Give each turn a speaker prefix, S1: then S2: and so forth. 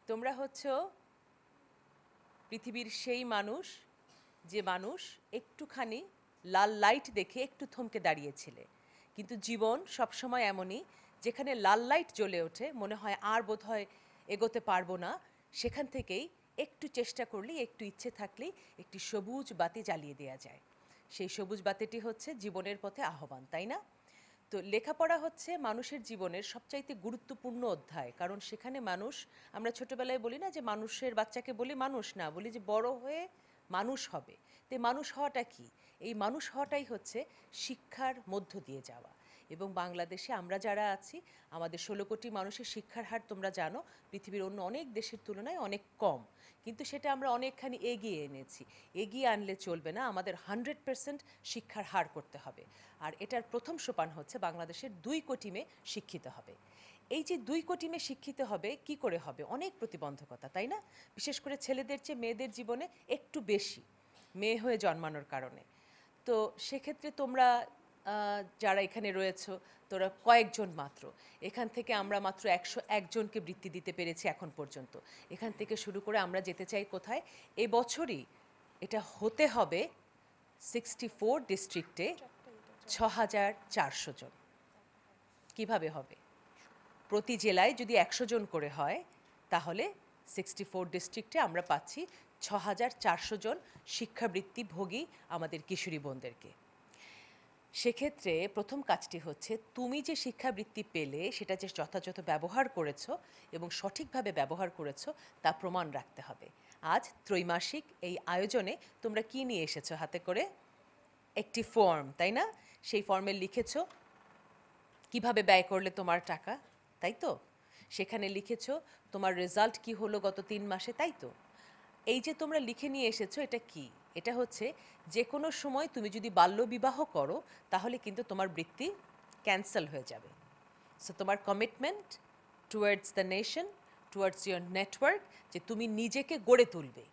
S1: তোমরা হচ্ছে পৃথিবীর সেই মানুষ যে মানুষ একটুখানি লাল লাইট দেখে একটু থমকে দাঁড়িয়েছিলে, কিন্তু জীবন সবসময় এমনই, যেখানে লাল লাইট জ্বলে ওঠে মনে হয় আর বোধহয় এগোতে পারবো না, সেখান থেকেই একটু চেষ্টা করলেই, একটু ইচ্ছে থাকলেই একটি সবুজ বাতি জ্বালিয়ে দেওয়া যায়। সেই সবুজ বাতিটি হচ্ছে জীবনের পথে আহ্বান, তাই না? তো লেখাপড়া হচ্ছে মানুষের জীবনের সবচাইতে গুরুত্বপূর্ণ অধ্যায়, কারণ সেখানে মানুষ, আমরা ছোটবেলায় বলি না যে মানুষের বাচ্চাকে বলি মানুষ না, বলি যে বড় হয়ে মানুষ হবে। তো মানুষ হওয়াটা কি? এই মানুষ হওয়াটাই হচ্ছে শিক্ষার মধ্য দিয়ে যাওয়া। এবং বাংলাদেশে আমরা যারা আছি, আমাদের 16 কোটি মানুষের শিক্ষার হার তোমরা জানো পৃথিবীর অন্য অনেক দেশের তুলনায় অনেক কম, কিন্তু সেটা আমরা অনেকখানি এগিয়ে এনেছি। এগিয়ে আনলে চলবে না, আমাদের 100% শিক্ষার হার করতে হবে। আর এটার প্রথম সোপান হচ্ছে বাংলাদেশের 2 কোটি মেয়ে শিক্ষিত হবে। এই যে 2 কোটি মেয়ে শিক্ষিত হবে, কি করে হবে? অনেক প্রতিবন্ধকতা, তাই না? বিশেষ করে ছেলেদের চেয়ে মেয়েদের জীবনে একটু বেশি, মেয়ে হয়ে জন্মানোর কারণে। তো সেক্ষেত্রে তোমরা যারা এখানে রয়েছো, তোরা কয়েকজন মাত্র, এখান থেকে আমরা মাত্র 101 জনকে বৃত্তি দিতে পেরেছি এখন পর্যন্ত। এখান থেকে শুরু করে আমরা যেতে চাই কোথায়? এবছরই এটা হতে হবে 64 ডিস্ট্রিক্টে 6400 জন। কিভাবে হবে? প্রতি জেলায় যদি 100 জন করে হয়, তাহলে 64 ডিস্ট্রিক্টে আমরা পাচ্ছি 6400 জন শিক্ষাবৃত্তিভোগী আমাদের কিশোরী বোনদেরকে। সেক্ষেত্রে প্রথম কাজটি হচ্ছে, তুমি যে শিক্ষাবৃত্তি পেলে সেটা যে যথাযথ ব্যবহার করেছো এবং সঠিকভাবে ব্যবহার করেছো তা প্রমাণ রাখতে হবে। আজ ত্রৈমাসিক এই আয়োজনে তোমরা কি নিয়ে এসেছো হাতে করে? একটি ফর্ম, তাই না? সেই ফর্মে লিখেছো কিভাবে ব্যয় করলে তোমার টাকা, তাই তো? সেখানে লিখেছো তোমার রেজাল্ট কি হলো গত 3 মাসে, তাই তো? এই যে তোমরা লিখে নিয়ে এসেছো, এটা কি? এটা হচ্ছে যে কোনো সময় তুমি যদি বাল্যবিবাহ করো, তাহলে কিন্তু তোমার বৃত্তি ক্যান্সেল হয়ে যাবে। সো তোমার commitment towards the nation, towards your network, যে তুমি নিজেকে গড়ে তুলবে।